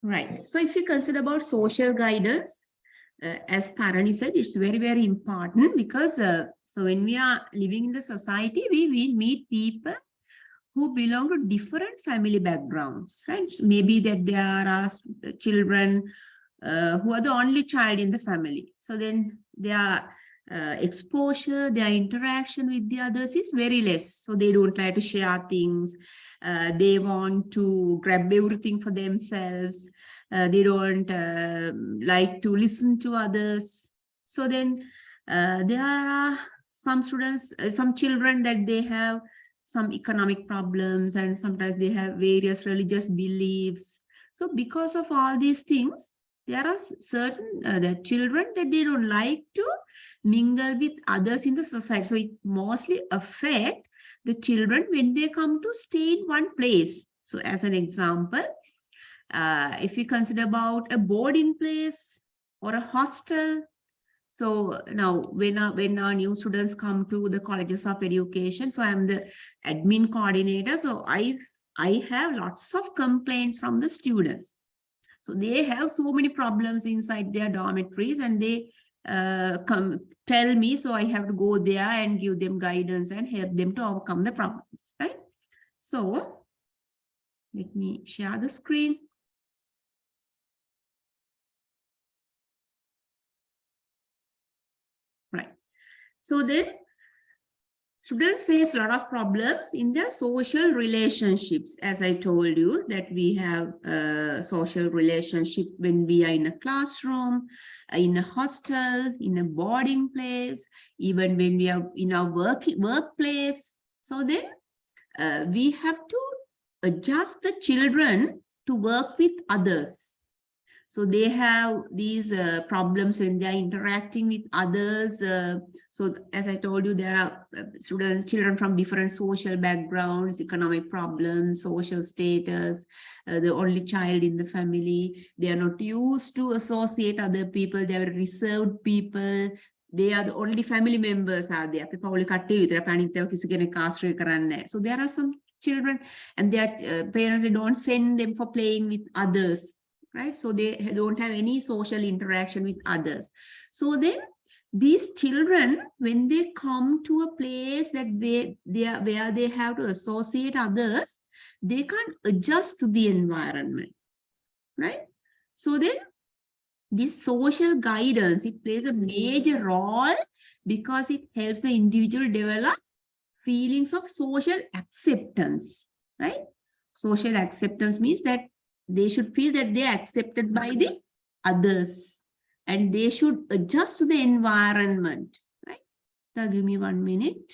Right. So if you consider about social guidance, as Tharani said, it's very, very important because so when we are living in the society, we meet people who belong to different family backgrounds, right? So maybe that there are children who are the only child in the family. So then their exposure, their interaction with the others is very less. So they don't like to share things. They want to grab everything for themselves. They don't like to listen to others. So then there are some students, some children that they have some economic problems, and sometimes they have various religious beliefs. So because of all these things, there are certain the children that they don't like to mingle with others in the society. So it mostly affect the children when they come to stay in one place. So as an example, if we consider about a boarding place or a hostel, so now when our new students come to the colleges of education, so I'm the admin coordinator. So I have lots of complaints from the students. So they have so many problems inside their dormitories, and they come tell me, so I have to go there and give them guidance and help them to overcome the problems, right? So let me share the screen. Right. So then students face a lot of problems in their social relationships. As I told you, that we have a social relationship when we are in a classroom, in a hostel, in a boarding place, even when we are in our workplace. So then we have to adjust the children to work with others. So they have these problems when they are interacting with others. So as I told you, there are children from different social backgrounds, economic problems, social status, the only child in the family. They are not used to associate other people. They are reserved people. They are the only family members are there. So there are some children, and their parents, they don't send them for playing with others, right? So they don't have any social interaction with others. So then these children, when they come to a place that where they have to associate others, they can't adjust to the environment, right? So then this social guidance, it plays a major role because it helps the individual develop feelings of social acceptance, right? Social acceptance means that they should feel that they are accepted by the others, and they should adjust to the environment, right? Now give me 1 minute.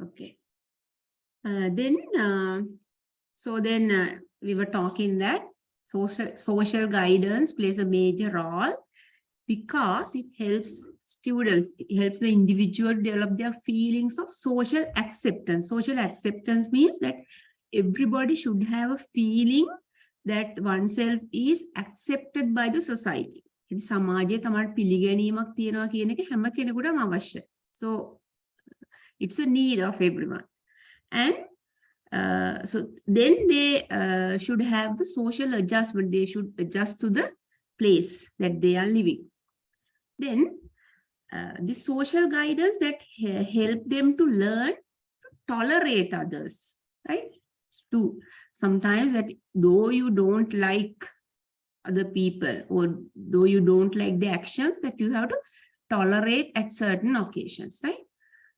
Okay. Then we were talking that social guidance plays a major role because it helps students, it helps the individual develop their feelings of social acceptance. Social acceptance means that everybody should have a feeling that oneself is accepted by the society. සමාජයේ තමයි පිළිගැනීමක් තියෙනවා කියන එක හැම කෙනෙකුටම අවශ්‍යයි. So it's a need of everyone. And so then they should have the social adjustment. They should adjust to the place that they are living. Then the social guidance that help them to learn to tolerate others, right? To sometimes that though you don't like other people or though you don't like the actions, that you have to tolerate at certain occasions, right?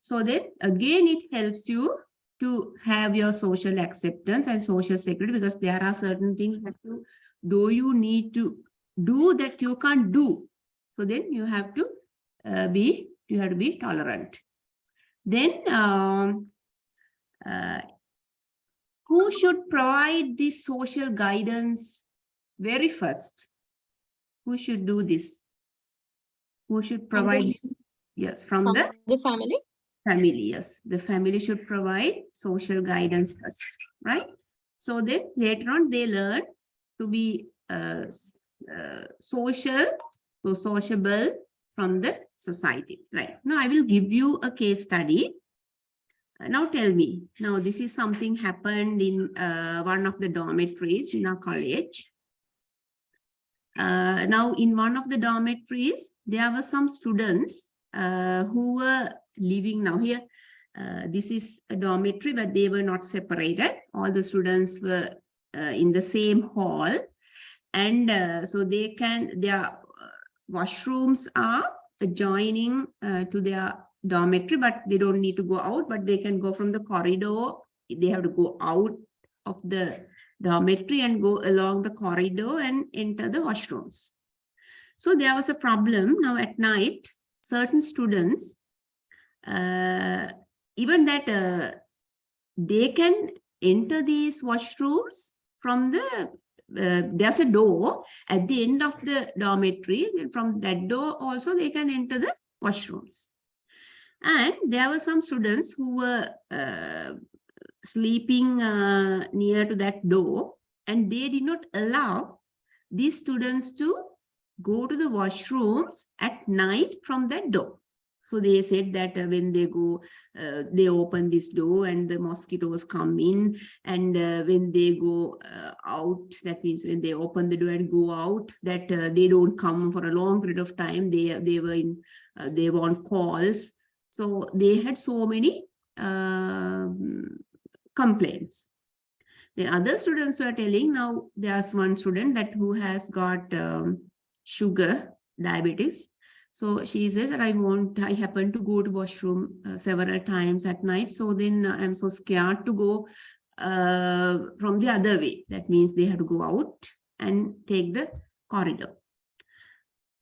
So then again it helps you to have your social acceptance and social security, because there are certain things that you, though you need to do, that you can't do. So then you have to be tolerant. Then who should provide this social guidance very first? Who should do this? Who should provide this? Yes, from the family. Family, yes. The family should provide social guidance first, right? So then later on they learn to be sociable from the society, right? Now I will give you a case study. Now tell me, now this is something happened in one of the dormitories in our college. Now in one of the dormitories, there were some students who were living now here. This is a dormitory, but they were not separated. All the students were in the same hall. And so their washrooms are adjoining to their dormitory, but they don't need to go out, but they can go from the corridor. They have to go out of the dormitory and go along the corridor and enter the washrooms. So there was a problem. Now at night, certain students, even that they can enter these washrooms from the, there's a door at the end of the dormitory, and from that door also they can enter the washrooms. And there were some students who were sleeping near to that door, and they did not allow these students to go to the washrooms at night from that door. So they said that when they go, they open this door and the mosquitoes come in, and when they go out, that means when they open the door and go out, that they don't come for a long period of time. They were on calls. So they had so many complaints. The other students were telling, now there's one student that who has got sugar, diabetes. So she says that I happen to go to washroom several times at night. So then I'm so scared to go from the other way. That means they have to go out and take the corridor.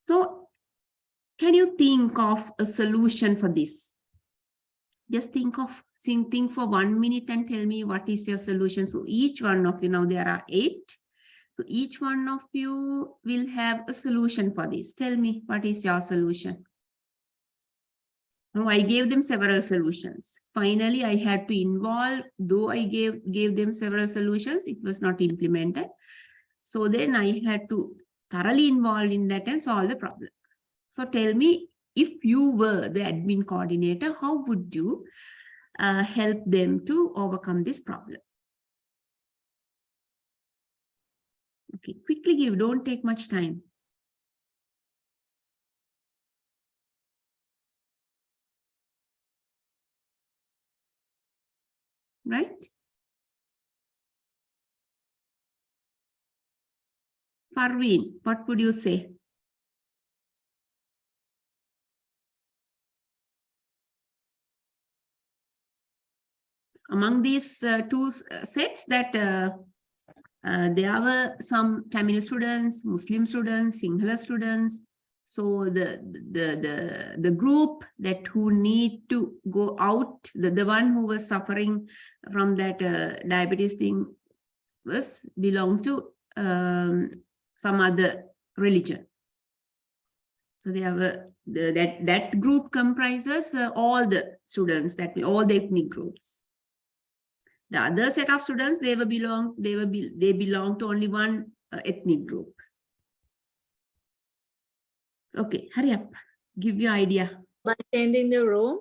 So can you think of a solution for this? Just think for 1 minute and tell me what is your solution. So each one of you, now there are 8. So each one of you will have a solution for this. Tell me, what is your solution? Now I gave them several solutions. Finally, I had to involve, though I gave them several solutions, it was not implemented. So then I had to thoroughly involve in that and solve the problem. So tell me, if you were the admin coordinator, how would you help them to overcome this problem? Okay, quickly give, don't take much time. Right? Parveen, what would you say? Among these two sets, that there were some Tamil students, Muslim students, Sinhala students. So the group that who need to go out, the one who was suffering from that diabetes thing was belong to some other religion. So they have that group comprises all the students, all the ethnic groups. The other set of students, they belong to only one ethnic group. Okay, hurry up. Give you idea. By changing the room,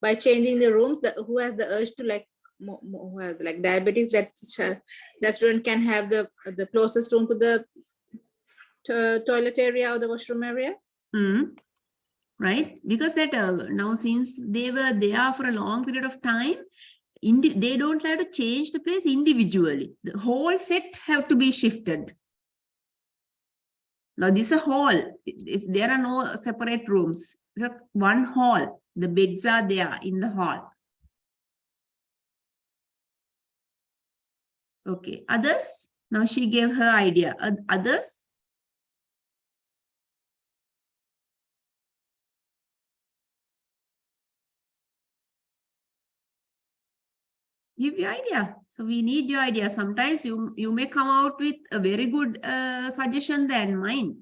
by changing the rooms, who has the urge to who has diabetes, that student can have the closest room to the toilet area or the washroom area. Right, because that now since they were there for a long period of time, they don't have to change the place individually. The whole set have to be shifted. Now this is a hall. There are no separate rooms. It's one hall. The beds are there in the hall. Okay, others? Now she gave her idea. Others? Give your idea. So we need your idea. Sometimes you may come out with a very good suggestion than mine.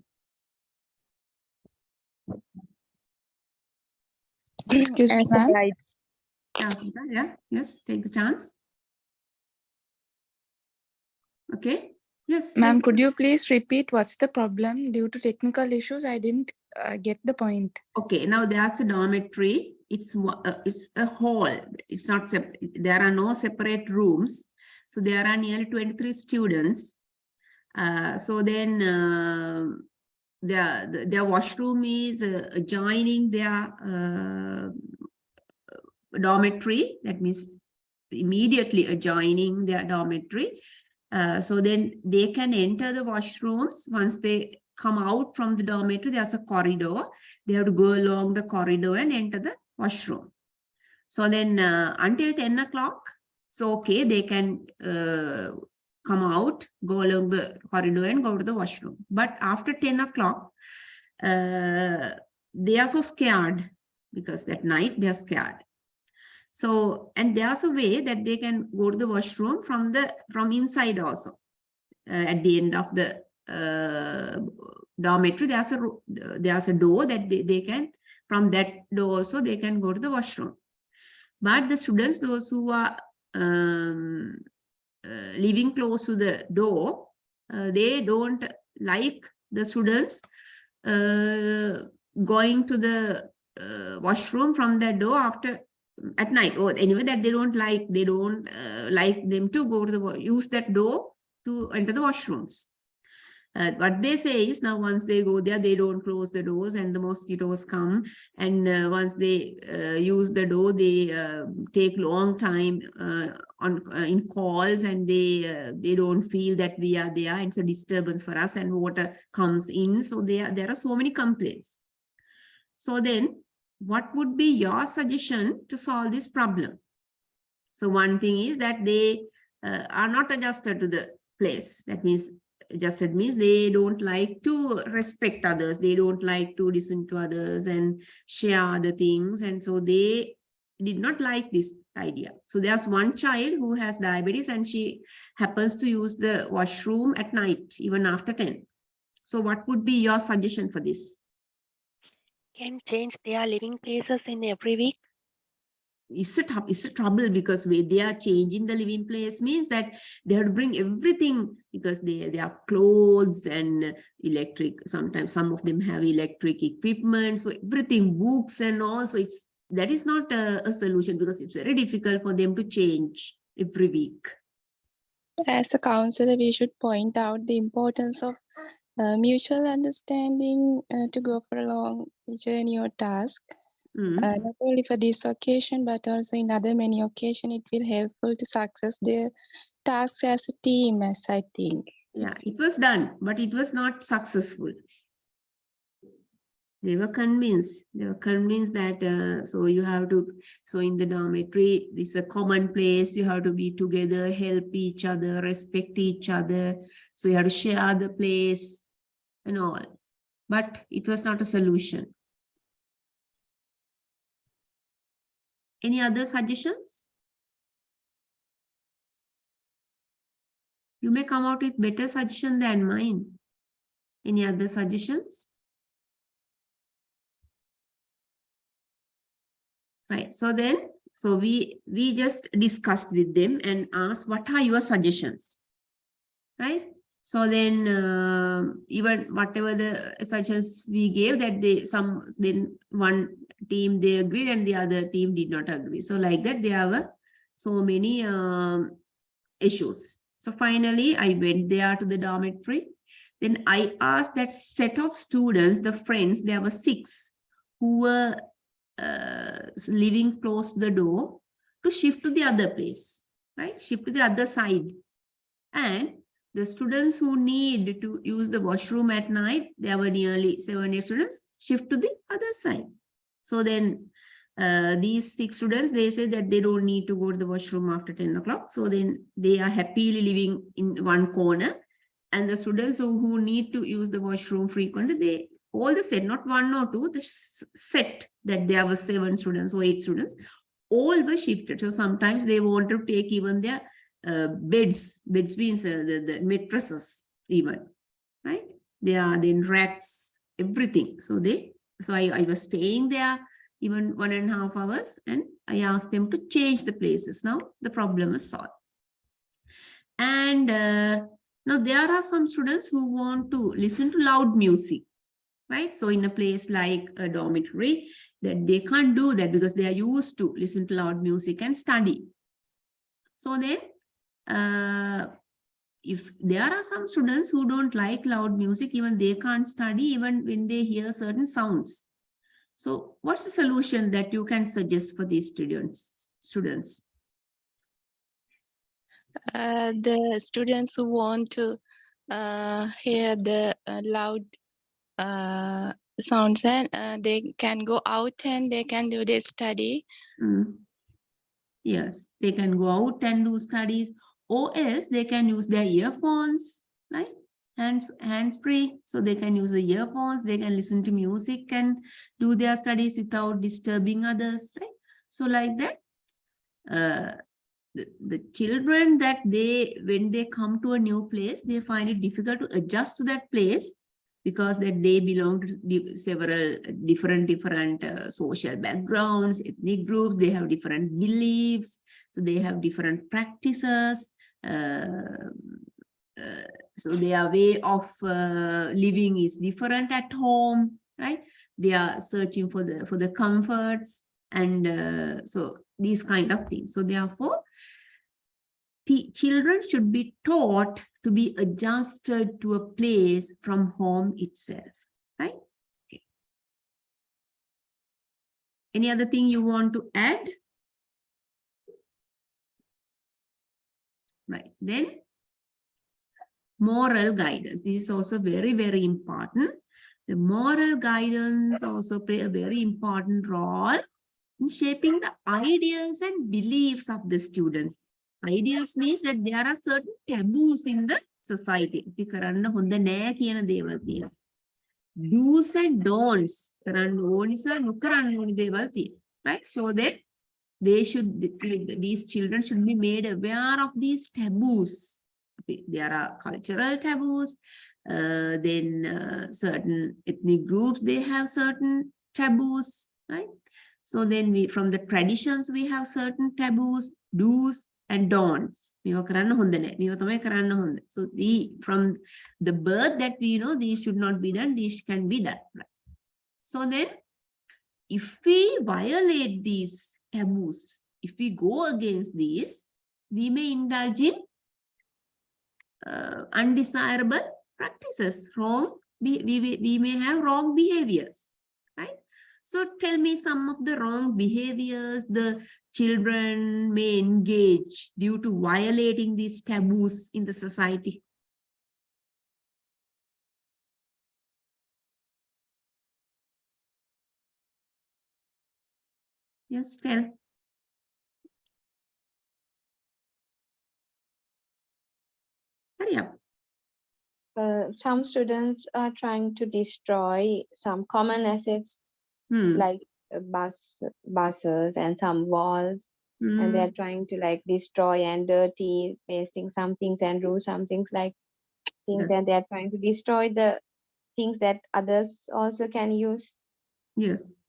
Excuse me, ma'am. Yeah, yes, take the chance. Okay, yes. Ma'am, could you please repeat what's the problem? Due to technical issues, I didn't get the point. Okay, now there's a dormitory. It's a hall. It's not there are no separate rooms. So there are nearly 23 students. So then their washroom is adjoining their dormitory. That means immediately adjoining their dormitory. So then they can enter the washrooms. Once they come out from the dormitory, there's a corridor. They have to go along the corridor and enter the washroom. So then until 10 o'clock, so okay, they can come out, go along the corridor and go to the washroom. But after 10 o'clock, they are so scared because that night they are scared. So, and there's a way that they can go to the washroom from inside also. At the end of the dormitory, there's a door that they can, from that door also they can go to the washroom. But the students, those who are living close to the door, they don't like the students going to the washroom from that door at night, or anyway that they don't like them to go to use that door to enter the washrooms. What they say is, now once they go there, they don't close the doors and the mosquitoes come, and once they use the door, they take long time in calls, and they don't feel that we are there. It's a disturbance for us, and water comes in. So there are so many complaints. So then what would be your suggestion to solve this problem? So one thing is that they are not adjusted to the place. That means adjusted means they don't like to respect others. They don't like to listen to others and share other things. And so they did not like this idea. So there's one child who has diabetes and she happens to use the washroom at night, even after 10. So what would be your suggestion for this? Can change their living places in every week? It's a trouble, because when they are changing the living place means that they have to bring everything, because they are clothes and electric. Sometimes some of them have electric equipment, so everything, books and all. So that is not a solution, because it's very difficult for them to change every week. As a counselor, we should point out the importance of mutual understanding to go for a long journey or task. Not only for this occasion, but also in other many occasions, it will helpful to success their tasks as a team, as I think. Yeah, it was done, but it was not successful. They were convinced. That so you have to. So in the dormitory, this is a common place. You have to be together, help each other, respect each other. So you have to share the place and all. but it was not a solution. Any other suggestions? You may come out with better suggestion than mine. Any other suggestions? Right. So then, we just discussed with them and asked, what are your suggestions? Right. So then, even whatever the suggestions we gave, that then one team they agreed and the other team did not agree. So like that, there were so many issues. So finally, I went there to the dormitory. Then I asked that set of students, the friends, there were 6 who were living close to the door, to shift to the other place, right? Shift to the other side. And the students who need to use the washroom at night, there were nearly 7 8 students, shift to the other side. So then these 6 students, they say that they don't need to go to the washroom after 10 o'clock. So then they are happily living in one corner. And the students who need to use the washroom frequently, they all the set, not 1 or 2, the set that there were 7 students or 8 students, all were shifted. So sometimes they want to take even their beds means the mattresses even, right? They are then racks, everything. So I was staying there even 1.5 hours, and I asked them to change the places. Now the problem is solved. And now there are some students who want to listen to loud music, right? So in a place like a dormitory, that they can't do that because they are used to listen to loud music and study. So then if there are some students who don't like loud music, even they can't study even when they hear certain sounds. So what's the solution that you can suggest for these students? The students who want to hear the loud sounds, and they can go out and they can do their study. Yes, they can go out and do studies, or else they can use their earphones, right? Hands-free, so they can use the earphones, they can listen to music and do their studies without disturbing others, right? So like that, the children that when they come to a new place, they find it difficult to adjust to that place because that they belong to several different social backgrounds, ethnic groups, they have different beliefs, so they have different practices. So their way of living is different at home, right? They are searching for the comforts, and so these kind of things. So therefore, children should be taught to be adjusted to a place from home itself, right? Okay. Any other thing you want to add? Right, then moral guidance. This is also very, very important. The moral guidance also play a very important role in shaping the ideas and beliefs of the students. Ideas means that there are certain taboos in the society. Do's and don'ts. Right? So that these children should be made aware of these taboos. There are cultural taboos. Then certain ethnic groups, they have certain taboos, right? So then from the traditions, we have certain taboos, do's and don'ts. So from the birth that we know, these should not be done, these can be done. Right? So then, if we violate these taboos, if we go against these, we may indulge in undesirable practices, we may have wrong behaviors, right? So tell me some of the wrong behaviors the children may engage due to violating these taboos in the society. Yes, tell. Hurry up. some students are trying to destroy some common assets like buses and some walls, and they're trying to like destroy and dirty, pasting some things and do some things like things, and Yes. they're trying to destroy the things that others also can use. Yes.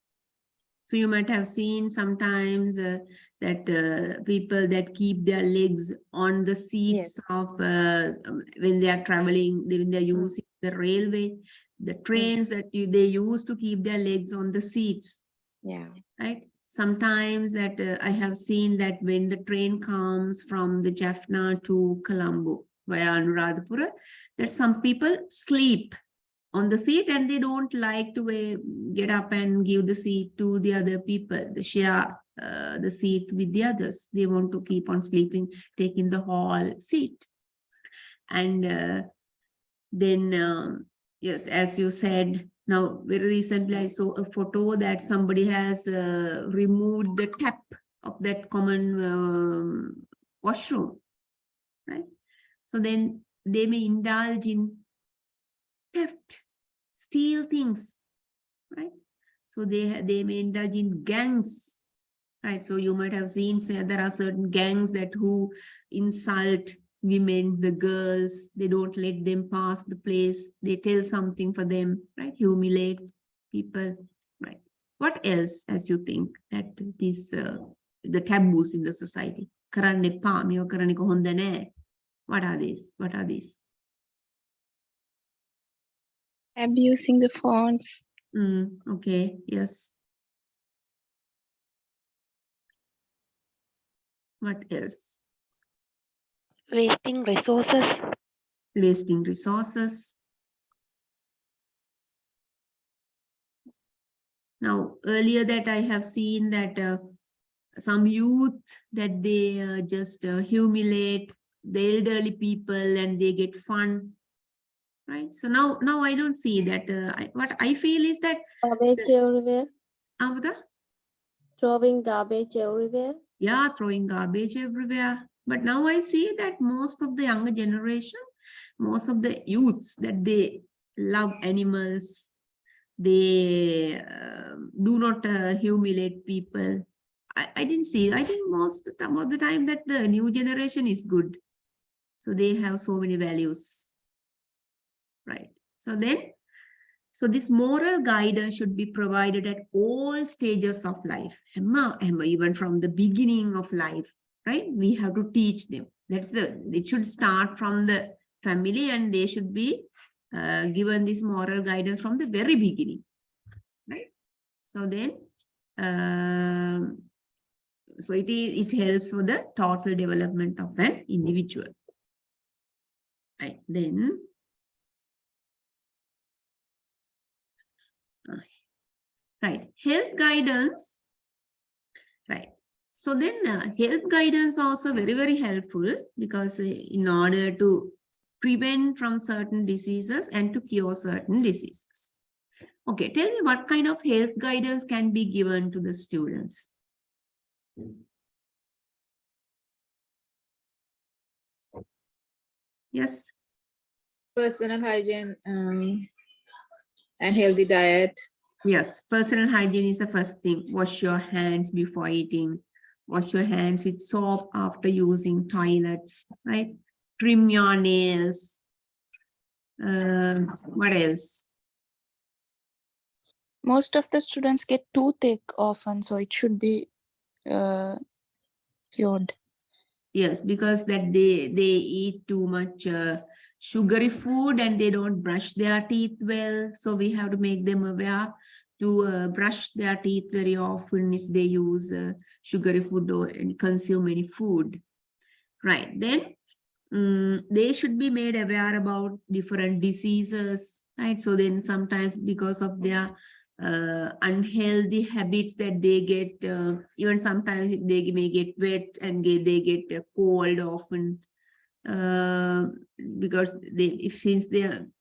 So you might have seen sometimes that people that keep their legs on the seats of when they are traveling, when they are using the railway, the trains that they use to keep their legs on the seats. Yeah. Right. Sometimes that I have seen that when the train comes from the Jaffna to Colombo via Anuradhapura, that some people sleep on the seat and they don't like to get up and give the seat to the other people, share the seat with the others. They want to keep on sleeping, taking the hall seat. And then, yes, as you said, now very recently I saw a photo that somebody has removed the tap of that common washroom, right? So then they may indulge in theft, steal things, right? So they may indulge in gangs, right? So you might have seen, say, there are certain gangs that who insult women, the girls, they don't let them pass the place, they tell something for them, right? Humiliate people, right? What else, as you think, that these the taboos in the society? Karanne epa, mewa karanne ko honda naha. What are these? What are these? Abusing the phones. Okay, yes. What else? Wasting resources. Wasting resources. Now, earlier that I have seen that some youth that they just humiliate the elderly people and they get fun, right? So now I don't see that. What I feel is that Garbage everywhere. Throwing garbage everywhere. Yeah, throwing garbage everywhere. But now I see that most of the younger generation, most of the youths, that they love animals. They do not humiliate people. I didn't see. I think most of the time that the new generation is good. So they have so many values, right? So this moral guidance should be provided at all stages of life. Emma, even from the beginning of life, right? We have to teach them. It should start from the family and they should be given this moral guidance from the very beginning, right? So then, so it helps for the total development of an individual. Right. Then, right, health guidance. Right. So then health guidance also very, very helpful because in order to prevent from certain diseases and to cure certain diseases. Okay, tell me what kind of health guidance can be given to the students? Yes. Personal hygiene and healthy diet. Yes, personal hygiene is the first thing. Wash your hands before eating. Wash your hands with soap after using toilets, right? Trim your nails. What else? Most of the students get toothache often, so it should be cured. Yes, because that they eat too much sugary food and they don't brush their teeth well. So we have to make them aware to brush their teeth very often if they use sugary food or consume any food. Right, then they should be made aware about different diseases, right? So then sometimes because of their unhealthy habits that they get, even sometimes they may get wet and they get cold often because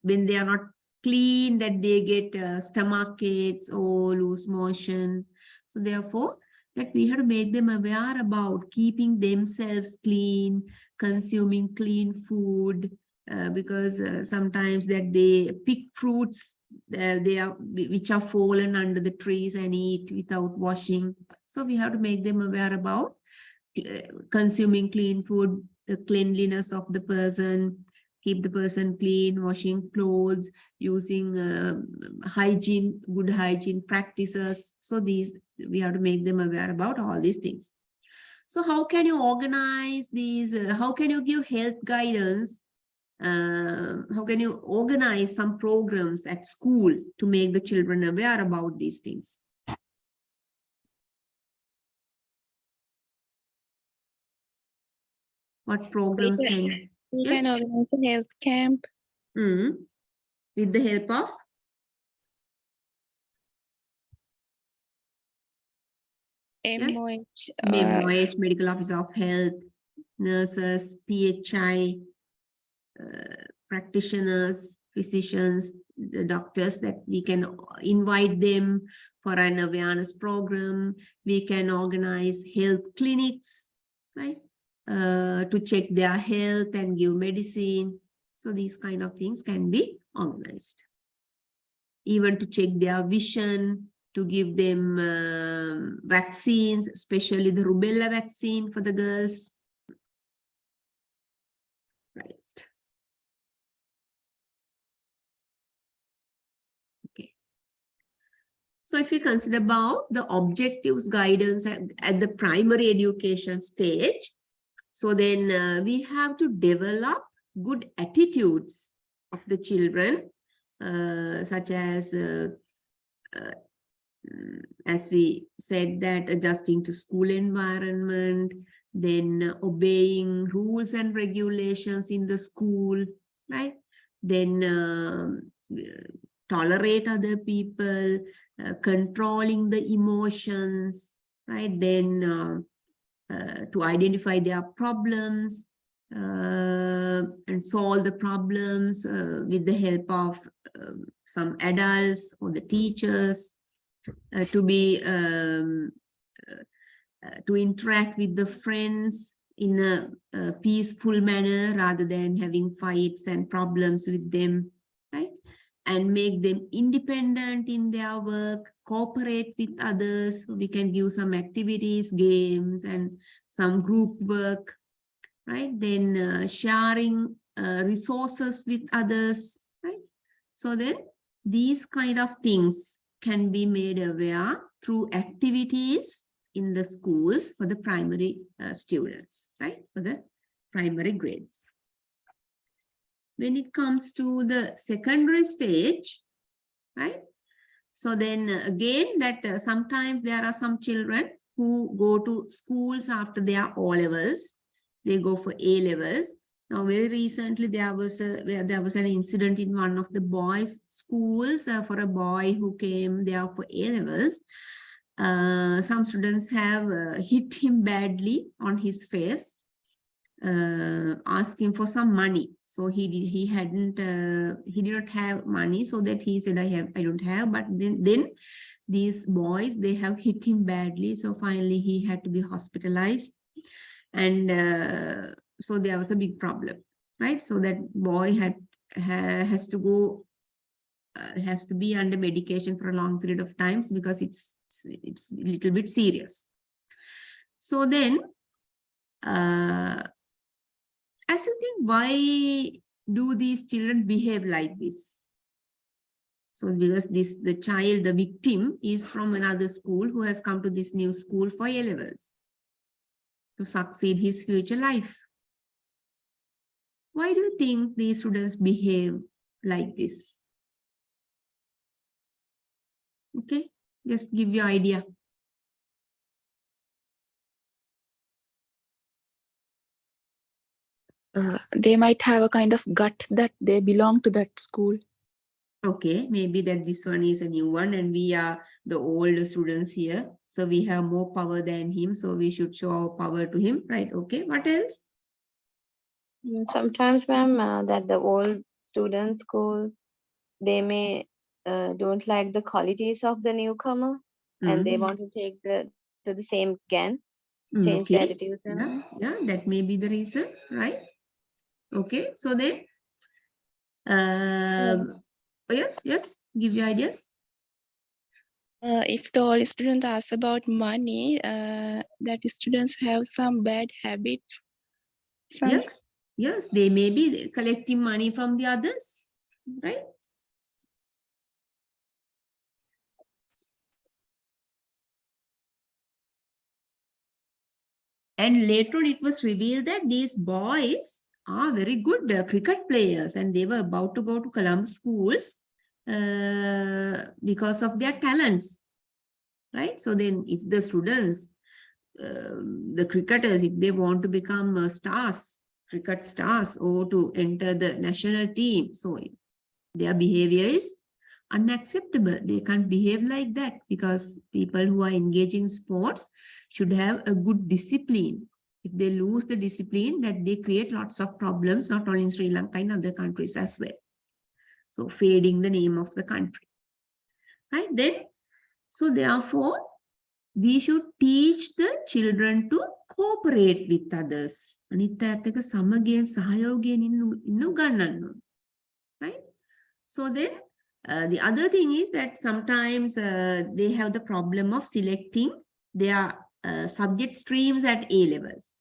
when they are not clean, that they get stomach aches or loose motion. So therefore, that we have to make them aware about keeping themselves clean, consuming clean food, because sometimes that they pick fruits which are fallen under the trees and eat without washing. So we have to make them aware about consuming clean food, the cleanliness of the person, keep the person clean, washing clothes, using hygiene, good hygiene practices. So these, we have to make them aware about all these things. So how can you organize these? How can you give health guidance? How can you organize some programs at school to make the children aware about these things? What programs can we can organize a health camp. With the help of MOH, MOH, Medical Officer of Health, nurses, PHI, practitioners, physicians, the doctors, that we can invite them for an awareness program. We can organize health clinics, right? To check their health and give medicine. So these kind of things can be organized. Even to check their vision, to give them vaccines, especially the rubella vaccine for the girls. Right. Okay. So if you consider about the objectives guidance at the primary education stage, so then we have to develop good attitudes of the children, such as we said, that adjusting to school environment, then obeying rules and regulations in the school, right? Then tolerate other people, controlling the emotions, right? Then to identify their problems and solve the problems with the help of some adults or the teachers, to interact with the friends in a peaceful manner rather than having fights and problems with them, right? And make them independent in their work, cooperate with others. We can give some activities, games, and some group work, right? Then sharing resources with others, right? So then these kind of things can be made aware through activities in the schools for the primary students, right? For the primary grades. When it comes to the secondary stage, right? So then again, that sometimes there are some children who go to schools after their O-levels. They go for A-levels. Now, very recently, there was an incident in one of the boys' schools for a boy who came there for A-levels. Some students have hit him badly on his face, asking for some money. So he did not have money, so that he said, I don't have. But then these boys, they have hit him badly. So finally, he had to be hospitalized, and so there was a big problem, right? So that boy has to be under medication for a long period of times because it's a little bit serious. So then, as you think, why do these children behave like this? So because the victim is from another school who has come to this new school for A-levels to succeed his future life. Why do you think these students behave like this? Okay, just give you an idea. They might have a kind of gut that they belong to that school. Okay, maybe that this one is a new one and we are the older students here. So we have more power than him. So we should show our power to him, right? Okay, what else? Sometimes, ma'am, that the old student school, they may don't like the qualities of the newcomer, and they want to take to the same again, change Okay. the attitude. Yeah, that may be the reason, right? Okay, so then Yes, give your ideas. If the all students ask about money, that students have some bad habits. Yes, they may be collecting money from the others, right? And later on, it was revealed that these boys are very good cricket players, and they were about to go to Columbus schools because of their talents, right? So then if the students, the cricketers, if they want to become stars, cricket stars, or to enter the national team, so their behavior is unacceptable. They can't behave like that, because people who are engaging in sports should have a good discipline. If they lose the discipline, that they create lots of problems, not only in Sri Lanka, in other countries as well. So fading the name of the country, right? Then, so therefore, we should teach the children to cooperate with others. Right? So then, the other thing is that sometimes they have the problem of selecting their subject streams at A levels.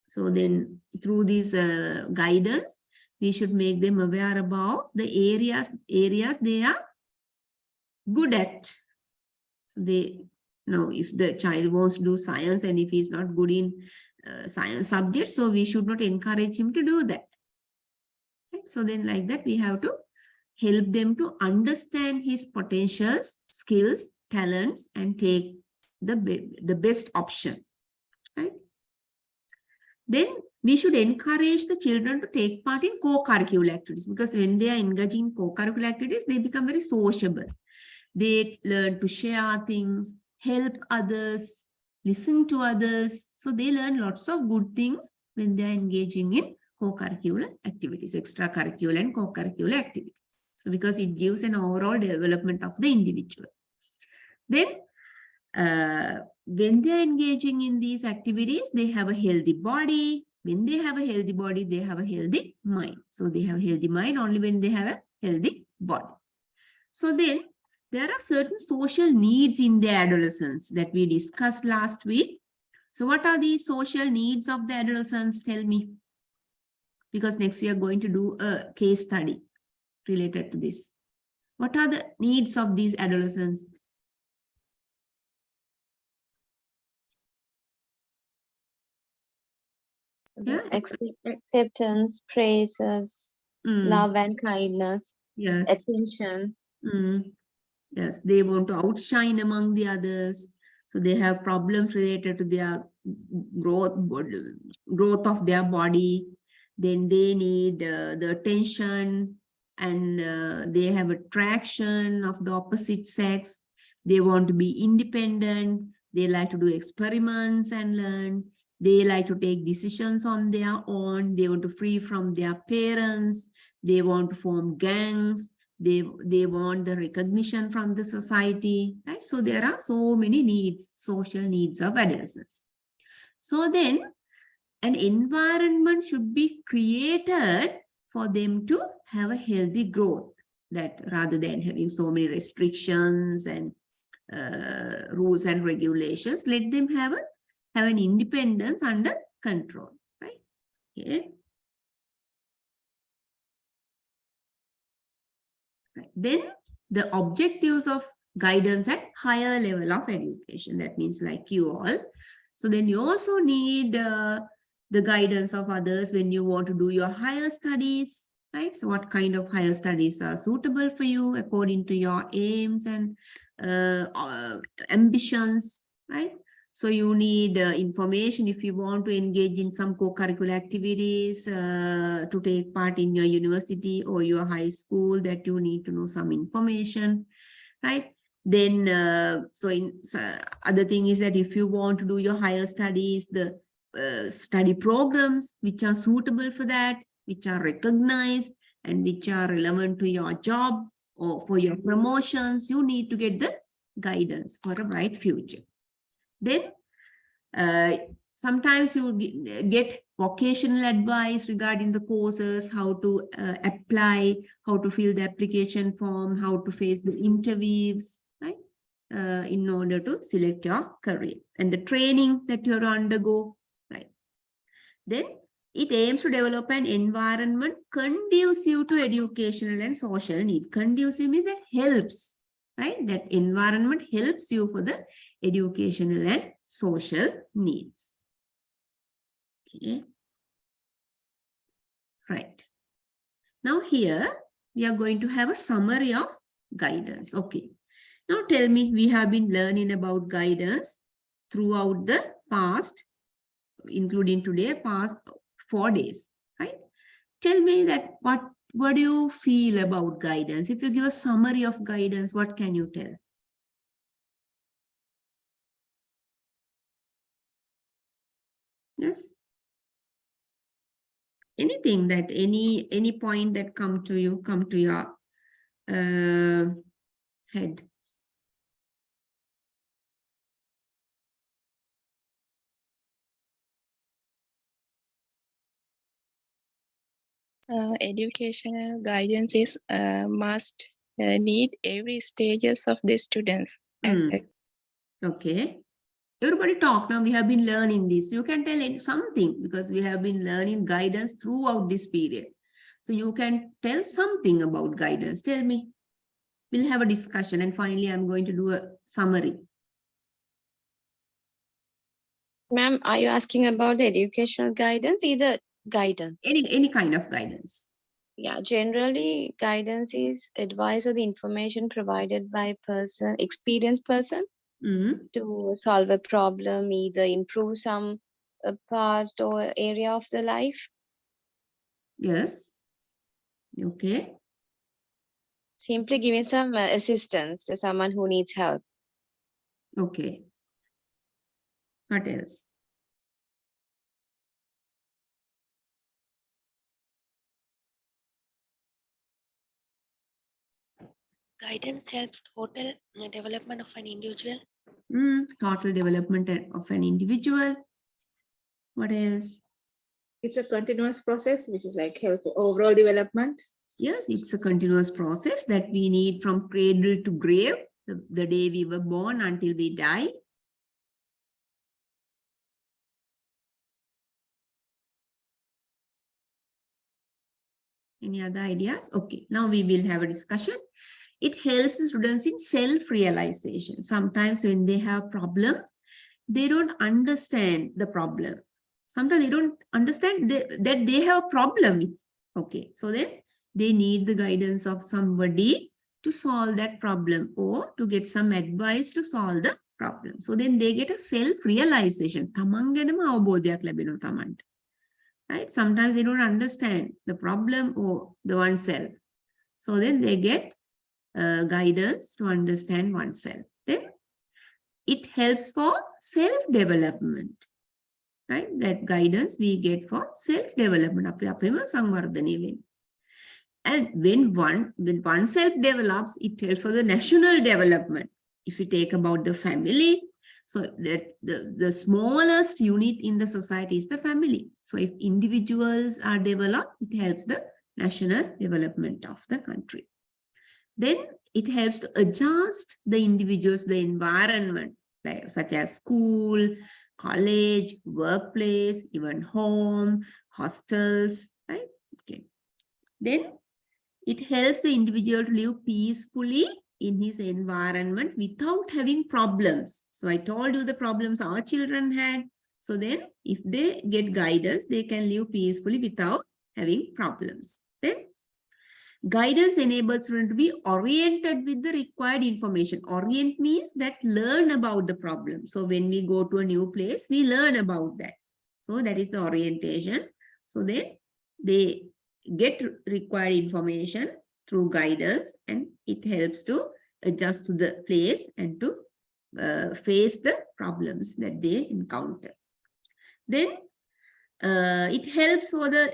So then through these guidance, we should make them aware about the areas they are good at. So they know if the child wants to do science and if he's not good in science subjects, so we should not encourage him to do that. Right? So then like that, we have to help them to understand his potentials, skills, talents, and take the best option, right? Then we should encourage the children to take part in co-curricular activities, because when they are engaging in co-curricular activities, they become very sociable. They learn to share things, help others, listen to others. So they learn lots of good things when they are engaging in co-curricular activities, extracurricular and co-curricular activities. So because it gives an overall development of the individual. Then when they are engaging in these activities, they have a healthy body. When they have a healthy body, they have a healthy mind. So they have a healthy mind only when they have a healthy body. So then there are certain social needs in the adolescence that we discussed last week. So what are these social needs of the adolescents? Tell me. Because next we are going to do a case study related to this. What are the needs of these adolescents? Yeah. Acceptance, praises, love and kindness, attention. Yes, they want to outshine among the others. So they have problems related to their growth of their body. Then they need the attention, and they have attraction of the opposite sex. They want to be independent. They like to do experiments and learn. They like to take decisions on their own. They want to free from their parents. They want to form gangs. They want the recognition from the society, right? So there are so many needs, social needs of adolescents. So then an environment should be created for them to have a healthy growth, that rather than having so many restrictions and rules and regulations, let them have an independence under control, right? Okay. Then the objectives of guidance at higher level of education, that means like you all. So then you also need the guidance of others when you want to do your higher studies, right? So what kind of higher studies are suitable for you according to your aims and ambitions, right? So you need information if you want to engage in some co-curricular activities to take part in your university or your high school, that you need to know some information, right? Then, so other thing is that if you want to do your higher studies, the study programs which are suitable for that, which are recognized and which are relevant to your job or for your promotions, you need to get the guidance for a bright future. Then sometimes you get vocational advice regarding the courses, how to apply, how to fill the application form, how to face the interviews, right? In order to select your career and the training that you have to undergo, right? Then it aims to develop an environment conducive to educational and social need. Conducive means that helps, right? That environment helps you for the educational and social needs. Okay. Right. Now here we are going to have a summary of guidance. Okay. Now tell me, we have been learning about guidance throughout the past, including today, past 4 days, right? Tell me that what do you feel about guidance? If you give a summary of guidance, what can you tell? Yes. Anything that any point that come to your head. Educational guidance is must need every stages of the students. Okay. Everybody talk now. We have been learning this. You can tell something because we have been learning guidance throughout this period. So you can tell something about guidance. Tell me. We'll have a discussion and finally I'm going to do a summary. Ma'am, are you asking about the educational guidance? Either guidance. Any kind of guidance. Yeah, generally guidance is advice or the information provided by a experienced person to solve a problem, either improve some part or area of the life. Yes. Okay. Simply giving some assistance to someone who needs help. Okay. What else? Guidance helps total development of an individual. Total development of an individual. What else? It's a continuous process, which is like help overall development. Yes, it's a continuous process that we need from cradle to grave, the day we were born until we die. Any other ideas? Okay, now we will have a discussion. It helps students in self-realization. Sometimes when they have problems, they don't understand the problem. Sometimes they don't understand that they have a problem. Okay, so then they need the guidance of somebody to solve that problem or to get some advice to solve the problem. So then they get a self-realization. Right? Sometimes they don't understand the problem or the oneself. So then they get guidance to understand oneself. Then it helps for self-development. Right? That guidance we get for self-development. And when oneself develops, it helps for the national development. If you take about the family, so that the smallest unit in the society is the family. So if individuals are developed, it helps the national development of the country. Then it helps to adjust the individuals, the environment, like, such as school, college, workplace, even home, hostels, right? Okay. Then it helps the individual to live peacefully in his environment without having problems. So I told you the problems our children had. So then if they get guidance, they can live peacefully without having problems. Then guidance enables students to be oriented with the required information. Orient means that learn about the problem. So when we go to a new place, we learn about that. So that is the orientation. So then they get required information through guidance and it helps to adjust to the place and to face the problems that they encounter. Then it helps for the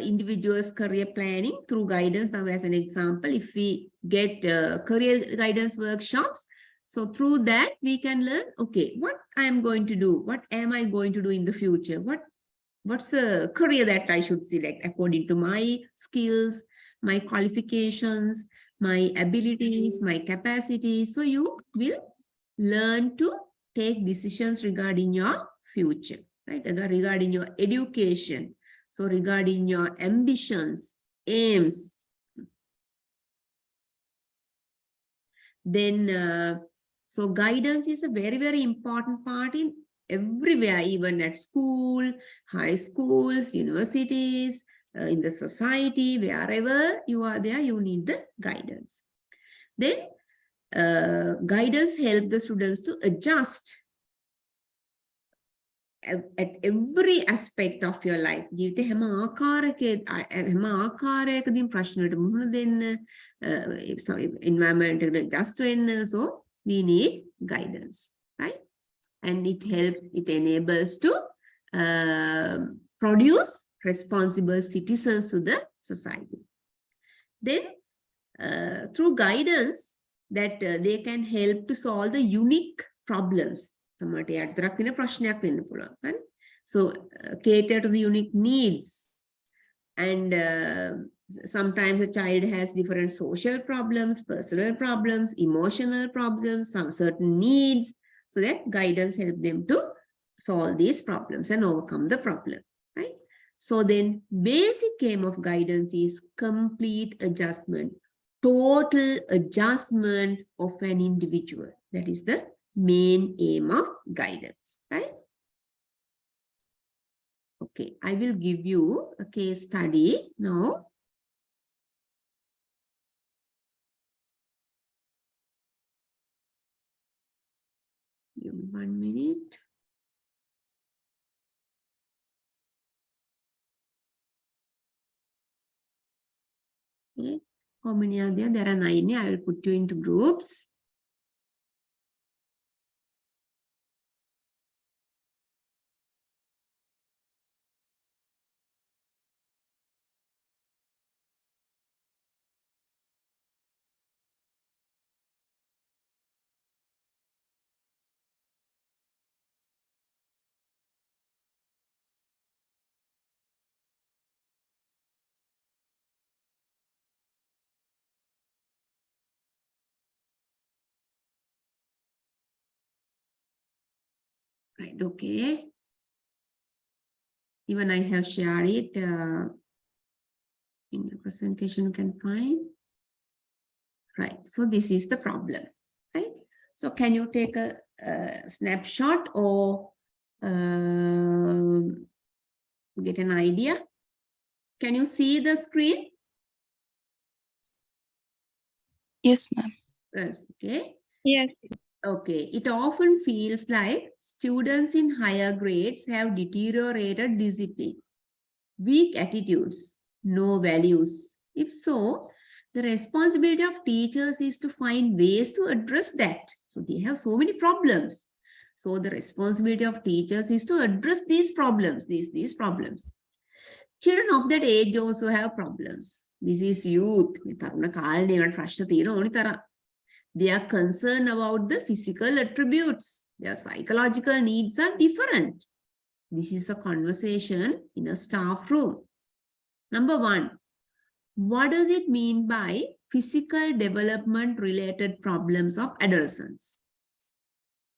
individuals' career planning through guidance. Now, as an example, if we get career guidance workshops, So through that, we can learn, okay, what I am going to do? What am I going to do in the future? What's the career that I should select according to my skills, my qualifications, my abilities, my capacities. So you will learn to take decisions regarding your future, right? Regarding your education. So regarding your ambitions, aims. Then, so guidance is a very, very important part in everywhere, even at school, high schools, universities, in the society, wherever you are there, you need the guidance. Then guidance helps the students to adjust at every aspect of your life. ජීවිතේ හැම ආකාරයකදීම ප්‍රශ්නවලට මුහුණ දෙන්න, environment එකට adjust වෙන්න. So we need guidance, right? And it enables to produce responsible citizens to the society. Then through guidance that they can help to solve the unique problems. So cater to the unique needs. And sometimes a child has different social problems, personal problems, emotional problems, some certain needs. So that guidance helps them to solve these problems and overcome the problem, right? So then basic aim of guidance is complete adjustment, total adjustment of an individual. That is the main aim of guidance, right? Okay, I will give you a case study now. Give me 1 minute. Okay, how many are there? There are 9. I will put you into groups. Right, okay. Even I have shared it in the presentation, you can find. Right, so this is the problem, right? So can you take a snapshot or get an idea? Can you see the screen? Yes, ma'am. Yes, okay. Yes. Okay, it often feels like students in higher grades have deteriorated discipline, weak attitudes, no values. If so, the responsibility of teachers is to find ways to address that. So they have so many problems. So the responsibility of teachers is to address these problems, these problems. Children of that age also have problems. This is youth. They are concerned about the physical attributes. Their psychological needs are different. This is a conversation in a staff room. Number 1, what does it mean by physical development related problems of adolescents?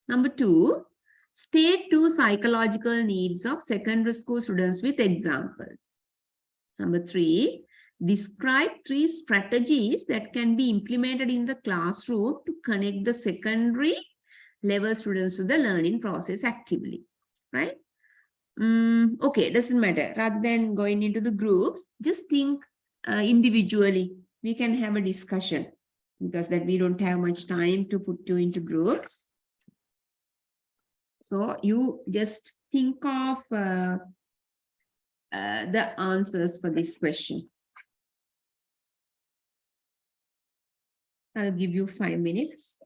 Number 2, state 2 psychological needs of secondary school students with examples. Number 3, describe 3 strategies that can be implemented in the classroom to connect the secondary level students to the learning process actively, right? Okay, doesn't matter. Rather than going into the groups, just think individually. We can have a discussion because that we don't have much time to put you into groups. So you just think of the answers for this question. I'll give you 5 minutes.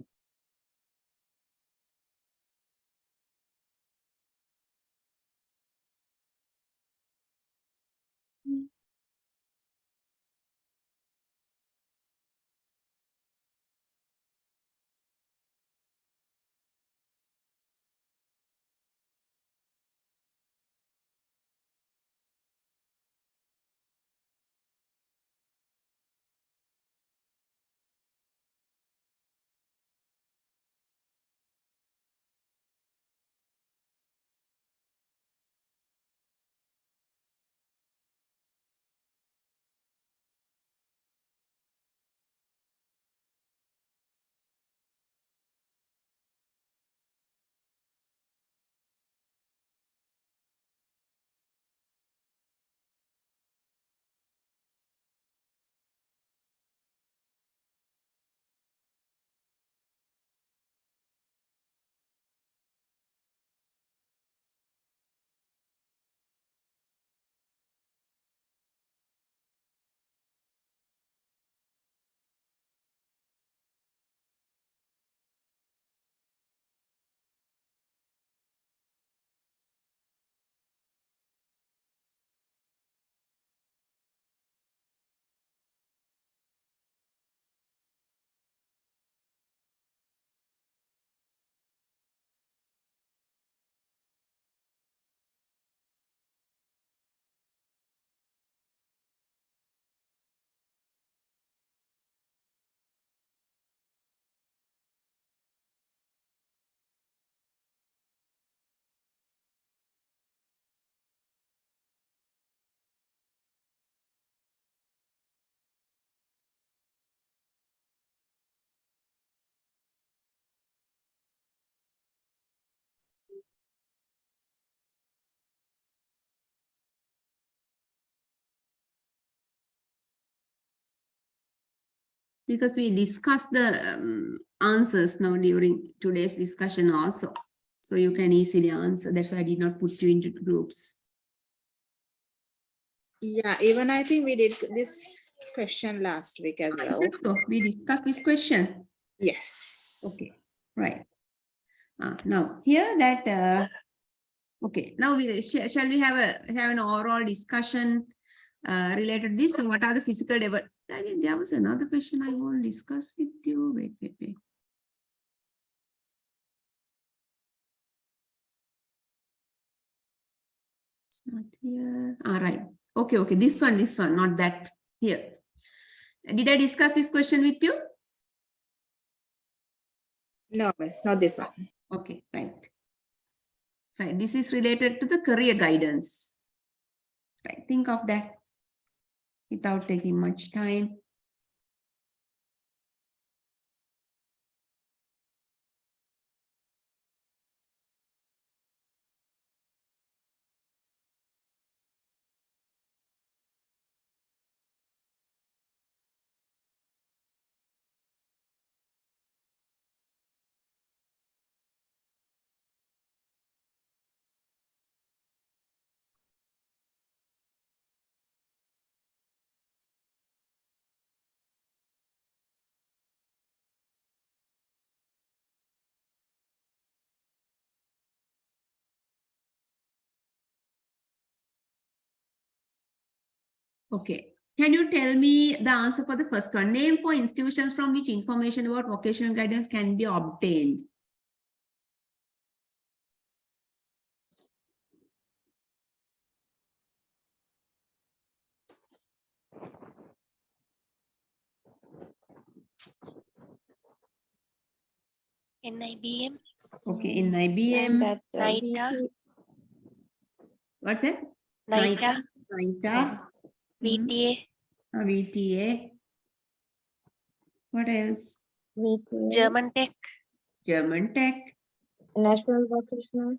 because we discussed the answers now during today's discussion also. So you can easily answer. That's why I did not put you into groups. Yeah, even I think we did this question last week as well. So we discussed this question. Yes. Okay, right. Now here that okay. Now we shall we have an overall discussion related to this? So what are the physical development? I think there was another question I want to discuss with you. Wait. It's not here. All right. Okay. This one, not that here. Did I discuss this question with you? No, it's not this one. Okay, right. This is related to the career guidance. Right. Think of that without taking much time. Okay. Can you tell me the answer for the first one? Name for institutions from which information about vocational guidance can be obtained. NIBM. Okay, in IBM. That NITA. What's it? NITA. NITA. VTA. VTA. What else? German Tech. German Tech. National Vocational.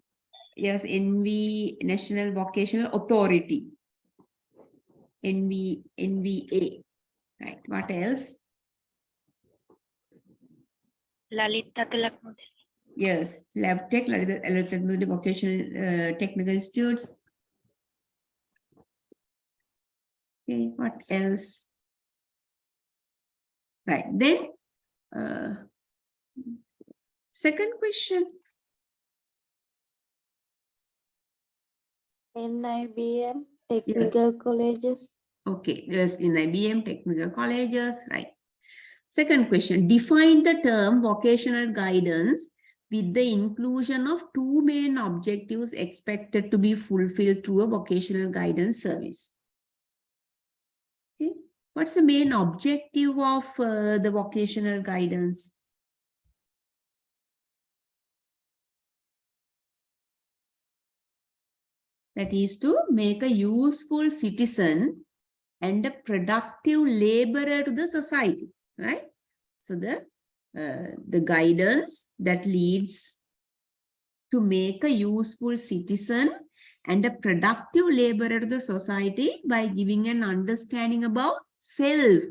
Yes, National Vocational Authority. NVA. Right. What else? Lalita Tilak Model. Yes, Lab Tech, Lalita Vocational Technical Institutes. Okay, what else? Right. Then, second question. NIBM, technical colleges. Okay, yes, in IBM, technical colleges, right. Second question, define the term vocational guidance with the inclusion of two main objectives expected to be fulfilled through a vocational guidance service. Okay, what's the main objective of the vocational guidance? That is to make a useful citizen and a productive laborer to the society, right? So the guidance that leads to make a useful citizen and a productive laborer to the society by giving an understanding about self,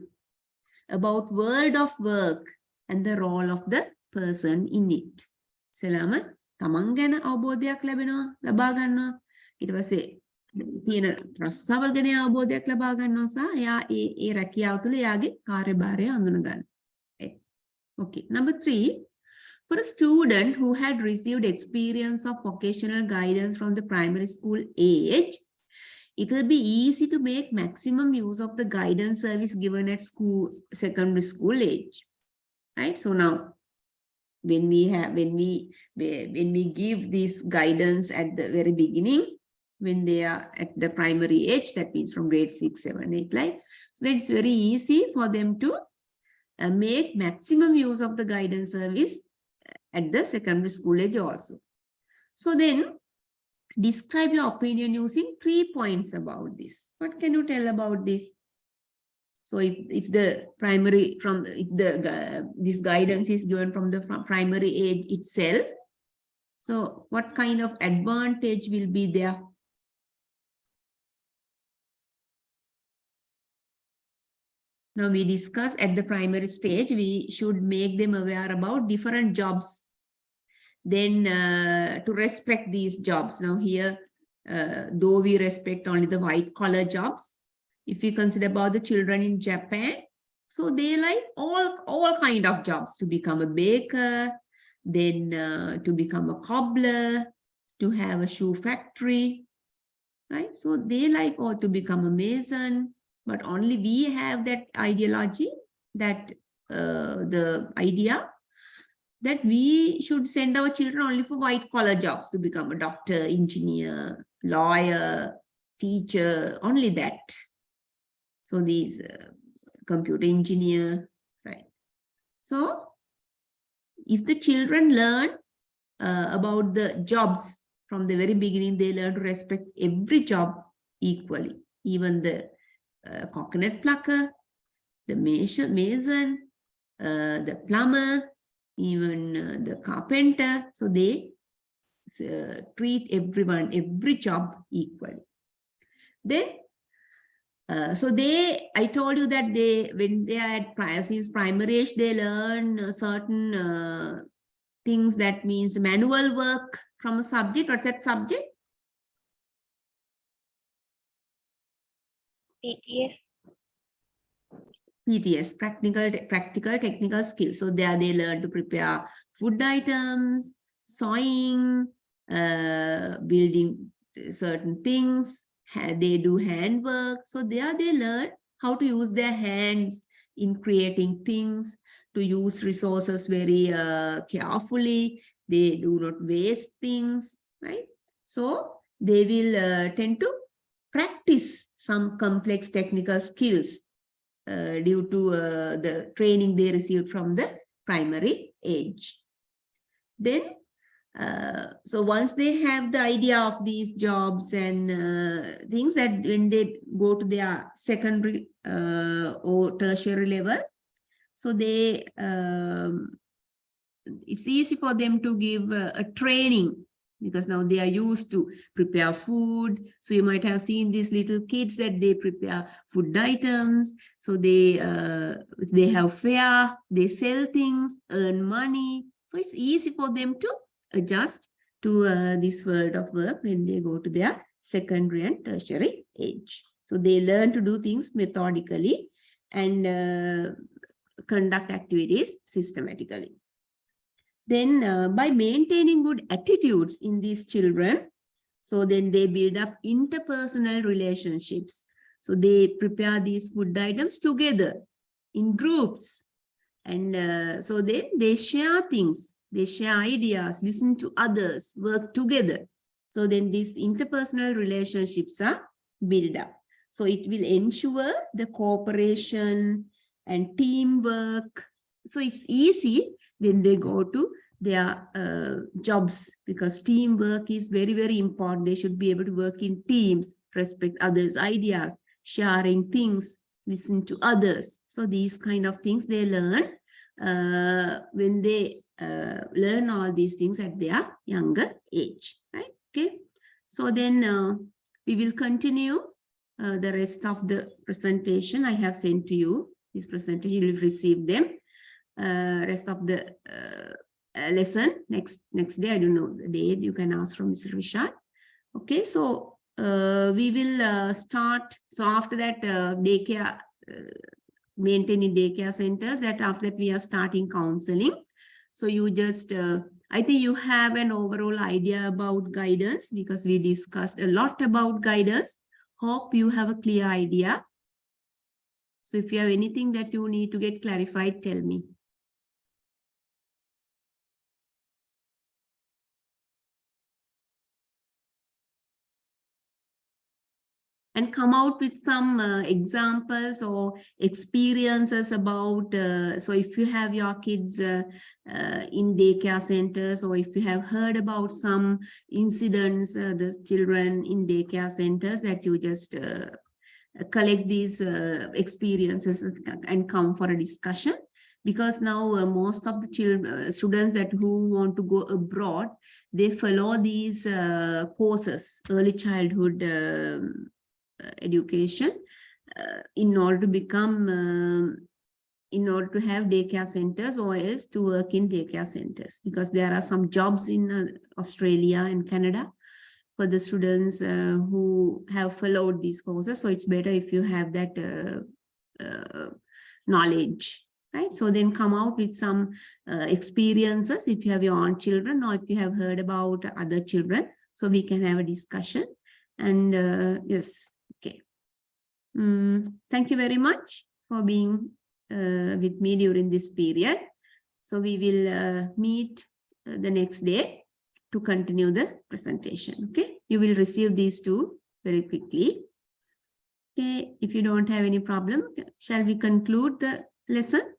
about world of work, and the role of the person in it. Selama තමන් ගැන අවබෝධයක් ලබා ගන්නවා. ඊට පස්සේ තියෙන රස්සාවල් ගැන අවබෝධයක් ලබා ගන්නවා සහ එයා ඒ රැකියාව තුළ එයාගේ කාර්යභාරය හඳුන ගන්න. Okay, number 3, for a student who had received experience of vocational guidance from the primary school age, it will be easy to make maximum use of the guidance service given at secondary school age, right? So now, when we give this guidance at the very beginning, when they are at the primary age, that means from grade 6, 7, 8, right? So then it's very easy for them to make maximum use of the guidance service at the secondary school age also. So then describe your opinion using 3 points about this. What can you tell about this? So if the primary this guidance is given from the primary age itself, so what kind of advantage will be there? Now we discuss at the primary stage, we should make them aware about different jobs. Then to respect these jobs. Now here, though we respect only the white collar jobs, if we consider about the children in Japan, so they like all kind of jobs, to become a baker, then to become a cobbler, to have a shoe factory, right? So they like all to become a mason, but only we have that ideology, that the idea that we should send our children only for white collar jobs, to become a doctor, engineer, lawyer, teacher, only that. So these computer engineer, right? So if the children learn about the jobs from the very beginning, they learn to respect every job equally, even the coconut plucker, the mason, the plumber, even the carpenter. So they treat everyone, every job equally. Then, so I told you that when they are at primary age, they learn certain things, that means manual work from a subject. What's that subject? PTS, practical technical skills. So there they learn to prepare food items, sewing, building certain things. They do handwork. So there they learn how to use their hands in creating things, to use resources very carefully. They do not waste things, right? So they will tend to practice some complex technical skills due to the training they received from the primary age. Then, so once they have the idea of these jobs and things, that when they go to their secondary or tertiary level, so they it's easy for them to give a training, because now they are used to prepare food. So you might have seen these little kids that they prepare food items. So they have fair, they sell things, earn money. So it's easy for them to adjust to this world of work when they go to their secondary and tertiary age. So they learn to do things methodically and conduct activities systematically. Then by maintaining good attitudes in these children, so then they build up interpersonal relationships. So they prepare these food items together in groups. And so then they share things, they share ideas, listen to others, work together. So then these interpersonal relationships are built up. So it will ensure the cooperation and teamwork. So it's easy when they go to their jobs, because teamwork is very, very important. They should be able to work in teams, respect others' ideas, sharing things, listen to others. So these kind of things they learn when they learn all these things at their younger age, right? Okay. So then we will continue the rest of the presentation. I have sent to you this presentation. You will receive them. Rest of the lesson next day. I don't know the date. You can ask from Mr. Rishad. Okay, so we will start. So after that, daycare, maintaining daycare centers. That after that we are starting counseling. So you just, I think you have an overall idea about guidance, because we discussed a lot about guidance. Hope you have a clear idea. So if you have anything that you need to get clarified, tell me. And come out with some examples or experiences about, so if you have your kids in daycare centers, or if you have heard about some incidents, the children in daycare centers, that you just collect these experiences and come for a discussion. Because now most of the students who want to go abroad, they follow these courses, early childhood education, in order to become, in order to have daycare centers or else to work in daycare centers, because there are some jobs in Australia and Canada for the students who have followed these courses. So it's better if you have that knowledge, right? So then come out with some experiences if you have your own children or if you have heard about other children, so we can have a discussion. And yes, okay. Thank you very much for being with me during this period. So we will meet the next day to continue the presentation. Okay, you will receive these two very quickly. Okay, if you don't have any problem, shall we conclude the lesson?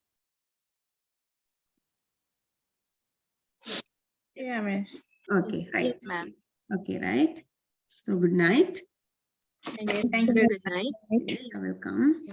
Yeah, miss. Okay, right. Yes, ma'am. Okay, right. So good night. Okay, thank you. Good night. Okay, you're welcome.